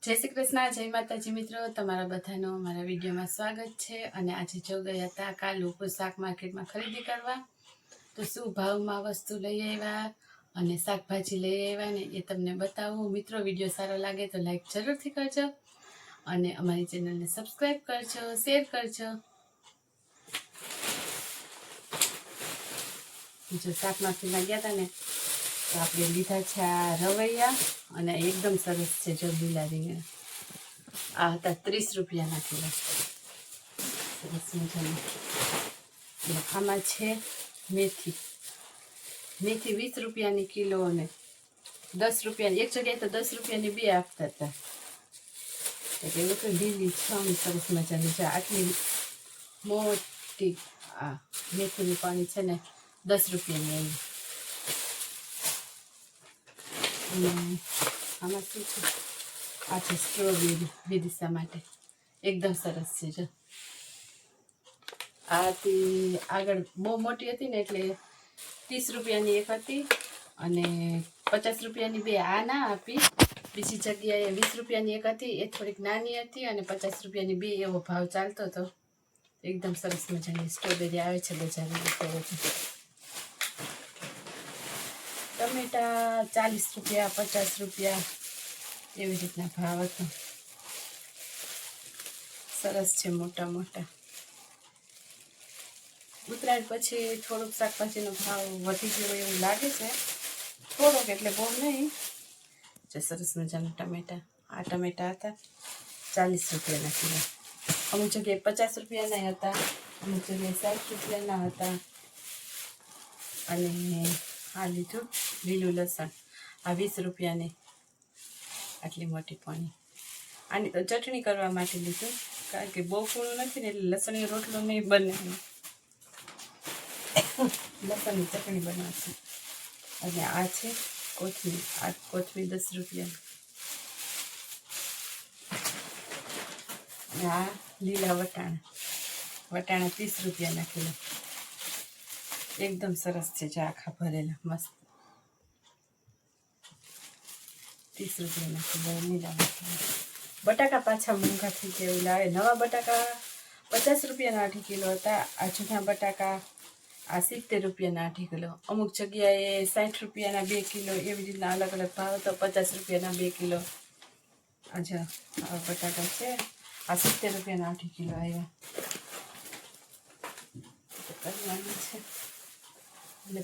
जय श्री कृष्ण, जय माताजी मित्रों, तमारा बधानो मारा विडियो में स्वागत है। અને આજે જો ગયા હતા કાલુપુર શાક માર્કેટમાં ખરીદી કરવા, તો શું ભાવમાં વસ્તુ લઈ આવ્યા અને શાકભાજી લઈ આવ્યા ને એ તમને બતાવું। મિત્રો, વિડિયો સારો લાગે તો લાઈક જરૂરથી કરજો અને અમારી ચેનલને સબસ્ક્રાઇબ કરજો, શેર કરજો। જો શાક માર્કેટમાં ગયા હતા ને તો આપણે લીધા છે આ રવૈયા અને એકદમ સરસ છે। જો લીલા રીંગણા આ હતા 30 રૂપિયાના કિલો, સરસ મજાના। આમાં છે મેથી 20 રૂપિયાની કિલો અને 10 રૂપિયાની એક જગ્યાએ તો 10 રૂપિયાની બે આપતા હતા। એટલે એવું તો લીલી છમ સરસ મજાની છે। આટલી મોટી આ મેથીની પાણી છે ને 10 રૂપિયાની આવી। આમાં શું છે, આ છે સ્ટ્રોબેરી વિદિશા માટે, એકદમ સરસ છે। જો આથી આગળ બહુ મોટી હતી ને એટલે 30 રૂપિયાની એક હતી અને 50 રૂપિયાની બે આ ના આપી। બીજી જગ્યાએ 20 રૂપિયાની એક હતી, એ થોડીક નાની હતી અને 50 રૂપિયાની બે એવો ભાવ ચાલતો હતો। એકદમ સરસ મજાની સ્ટ્રોબેરી આવે છે બજારમાં। टमेटा 40 रुपया 50 रुपया एवी रीतना भाव हतो। सरस छे मोटा मोटा। उतरायण पछी थोड़ोक शाकभाजीनो भाव वधी गयो एवुं लागे छे, थोड़ोक एटले बहु नहीं। जे सरस मजाना टमेटा, आ टमेटा हता 40 रुपयाना किलो। अमुक जग्याए 50 रुपयाना हता, अमुक जग्याए 60 रुपयाना हता। अने आ लीधुं લીલું લસણ, આ 20 રૂપિયાની આટલી મોટી પાણી। આની તો ચટણી કરવા માટે લીધું, કારણ કે બહુ ફૂલું નથી ને એટલે લસણનો રોટલો નહીં બને, લસણની ચટણી બનાવશે। અને આ છે કોથમીર, આ કોથમીર 10 રૂપિયાની। અને આ લીલા વટાણા 30 રૂપિયાના કિલો। एकदम सरस है। जो आखा भरेला मस्त 30 रुपया किलो नीला। बटाका पाछा मोंघा थी गया लागे। नवा बटाका 50 रुपया 8 किलो था। आ जूना बटाका आ 70 रुपया 8 किलो। अमुक जगह 60 रुपया 2 किलो एवं रीतना अलग अलग भाव तो 50 रुपया 2 किलो। आज आ बटाका है आ 70 रुपया 8 किलो आया।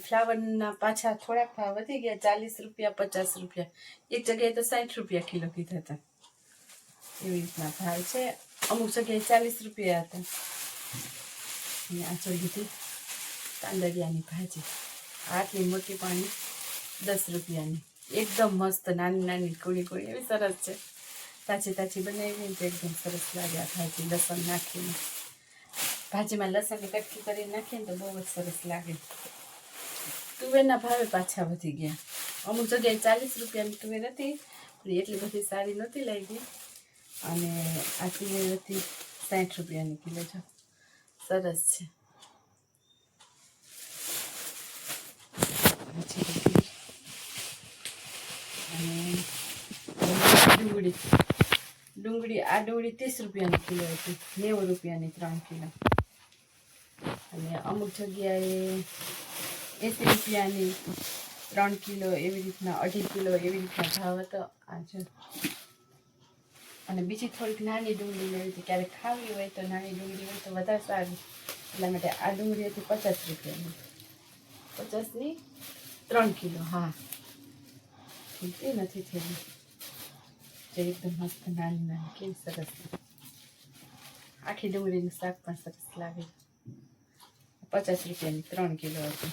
फ्लावर पाछा थोड़ा भाव वधी गया, 40 रुपया 50 रुपया। एक जगह तो 60 रुपया किलो कीधा था, एवी रीतना भाव छे। अमुक जगह 40 रुपया था। आ जो लीधी कांदरियानी भाजी, आटली मोटी पानी 10 रुपयानी, एकदम मस्त नानी नानी कूड़ी कूड़ी एवी सरस छे। ताजी ताजी बनावी तो एकदम सरस लागे। आ भाजी लसण नाखीने, भाजी में लसण कटकी करी नाखीने तो बहुत सरस लागे। तुवेरना भावे पाछा वधी गया। अमुक जगह 40 रुपया तुवेर हती, एटली बधी सारी नहोती लागी। अने आ तुवेर हती 60 रुपया किलो। जो सरस छे। डूंगળી डूंगળી आ डूंगળી 30 रुपया किलो हती, 90 रुपया 3 किलो। अने अमुक जग्याए 80 रुपया 3 किलो एवी रीतना 2.5 किलो एवी रीतना भाव हतो। आज अने बीजी थोड़ीक नानी डूंगળી लेवी हती, क्यारेक खावी होय तो नानी डूंगળી होय तो वधारे सारी, એટલા માટે આ ડુંગળી હતી 50 રૂપિયાની, 50 ની 3 કિલો। હા, એ નથી થયેલી, જે એકદમ મસ્ત નાની નાની કેવી સરસ। આખી ડુંગળીનું શાક પણ સરસ લાગે। 50 રૂપિયાની 3 કિલો હતી।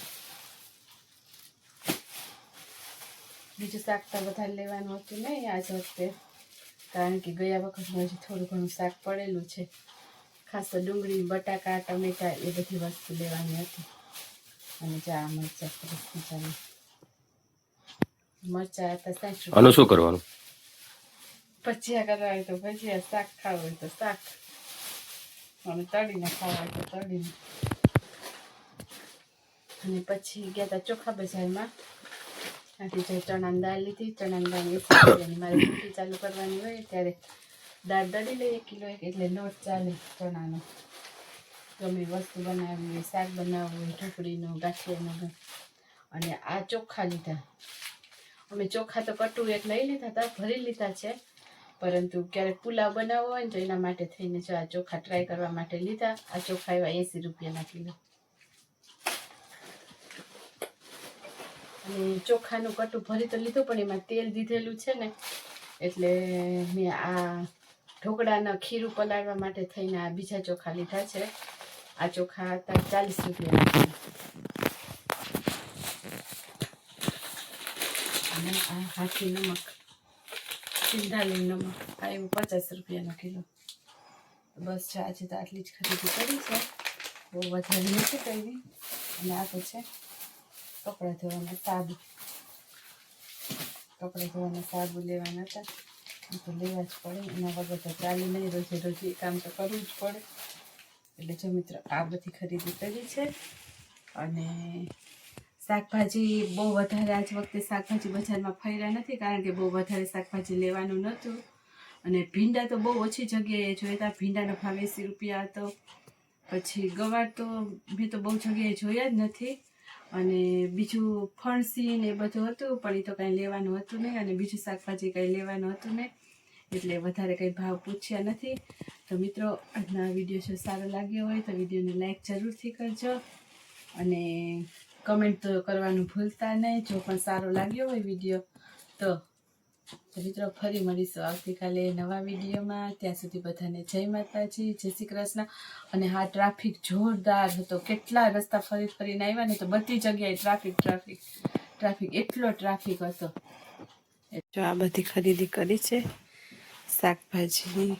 બીજું શાક તો વધારે લેવાનું હતું નહીં આજ વખતે, કારણ કે ગયા વખતનું હજી થોડું ઘણું શાક પડેલું છે। ખાસ તો ડુંગળી, બટાકા, ટમેટા એ બધી વસ્તુ લેવાની હતી। અને જા મરચાં સરસ મજાના મરચાં હતા 60 રૂપિયા। આનું શું કરવાનું? ભજીયા કરવા હોય તો ભજીયા, શાક ખાવું હોય તો શાક, અને તળીને ખાવા હોય તો તળીને। અને પછી ગયા હતા ચોખા બજારમાં આથી જે ચણાની દાળ લીધી, ચણાની દાળ 80 રૂપિયાની. મારે ડ્યુટી ચાલુ કરવાની હોય ત્યારે દાળ દળી લઈએ 1 કિલો એટલે લોટ ચાલે ચણાનો. ગમે વસ્તુ બનાવવી હોય, શાક બનાવવું હોય, ઢોકળીનું, ગાંઠિયાનું. અને આ ચોખા લીધા. અમે ચોખા તો કટું એક લઈ લીધા હતા, ભરી લીધા છે, પરંતુ ક્યારેક પુલાવ બનાવવો હોય ને તો એના માટે થઈને જો આ ચોખા ટ્રાય કરવા માટે લીધા. આ ચોખા એવા 80 રૂપિયાના કિલો. અને ચોખાનું કટું ભરી તો લીધું, પણ એમાં તેલ દીધેલું છે ને, એટલે મેં આ ઢોકળાના ખીરું પલાળવા માટે થઈને આ બીજા ચોખા લીધા છે. આ ચોખા હતા 40 રૂપિયાના. અને આ હાથી નમક, સિંધાલી નમક, આ એવું 50 રૂપિયાનો કિલો. બસ છે, આજે તો આટલી જ ખરીદી કરી છે, બહુ વધારે નથી કરી. અને આ તો છે કપડાં ધોવાના સાબુ. કપડાં ધોવાના સાબુ લેવાના હતા, એ તો લેવા જ પડે, એના વગર તો ચાલી નહીં. રોજે રોજ એ કામ તો કરવું જ પડે. એટલે જો મિત્રો આ બધી ખરીદી કરી છે. અને શાકભાજી બહુ વધારે આજ વખતે શાકભાજી બજારમાં ફર્યા નથી, કારણ કે બહુ વધારે શાકભાજી લેવાનું નહોતું. અને ભીંડા તો બહુ ઓછી જગ્યાએ જોયા. ભીંડાનો ભાવ 80 રૂપિયા હતો. પછી ગવાર તો મેં તો બહુ જગ્યાએ જોયા જ નથી. અને બીજું ફણસી ને એ બધું હતું, પણ એ તો કાંઈ લેવાનું હતું નહીં. અને બીજું શાકભાજી કાંઈ લેવાનું હતું નહીં, એટલે વધારે કંઈ ભાવ પૂછ્યા નથી. તો મિત્રો આજના વિડીયો જો સારો લાગ્યો હોય તો વિડીયોને લાઈક જરૂરથી કરજો. અને કમેન્ટ તો કરવાનું ભૂલતા નહીં જો પણ સારો લાગ્યો હોય વિડીયો તો. મિત્રો ફરી મળીશું આવતીકાલે નવા વિડીયોમાં. ત્યાં સુધી બધાને જય માતાજી, જય શ્રી કૃષ્ણ. અને હા, ટ્રાફિક જોરદાર હતો. કેટલા રસ્તા ફરીને આવ્યા ને તો બધી જગ્યાએ ટ્રાફિક એટલો ટ્રાફિક હતો. જો આ બધી ખરીદી કરી છે શાકભાજી.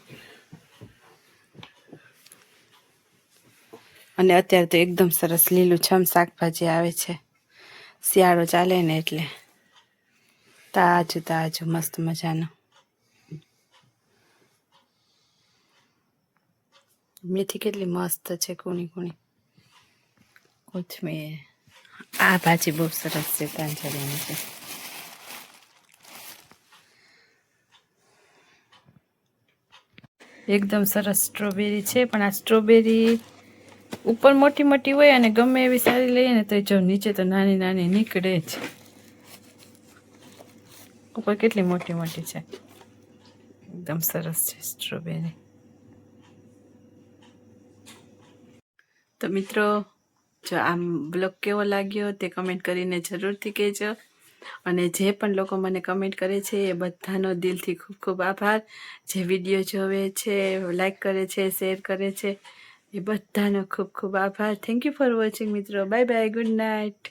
અને અત્યારે તો એકદમ સરસ લીલુંછમ શાકભાજી આવે છે. શિયાળો ચાલે ને એટલે તાજું તાજું મસ્ત મજાનું. મેથી કેટલી મસ્ત છે, કૂણી કૂણી. કોથમીર. આ ભાજી બહુ સરસ છે, તાંજરિયાની છે. એકદમ સરસ સ્ટ્રોબેરી છે, પણ આ સ્ટ્રોબેરી ઉપર મોટી મોટી હોય અને ગમે એવી સારી લઈએ ને તો જો નીચે તો નાની નાની નીકળે જ. ઉપર કેટલી મોટી મોટી છે, એકદમ સરસ છે સ્ટ્રોબેરી. તો મિત્રો જો આમ બ્લોગ કેવો લાગ્યો તે કમેન્ટ કરીને જરૂરથી કહેજો. અને જે પણ લોકો મને કમેન્ટ કરે છે એ બધાનો દિલથી ખૂબ ખૂબ આભાર. જે વિડીયો જોવે છે, લાઈક કરે છે, શેર કરે છે, એ બધાનો ખૂબ ખૂબ આભાર. થેન્ક યુ ફોર વોચિંગ મિત્રો. Bye bye, good night.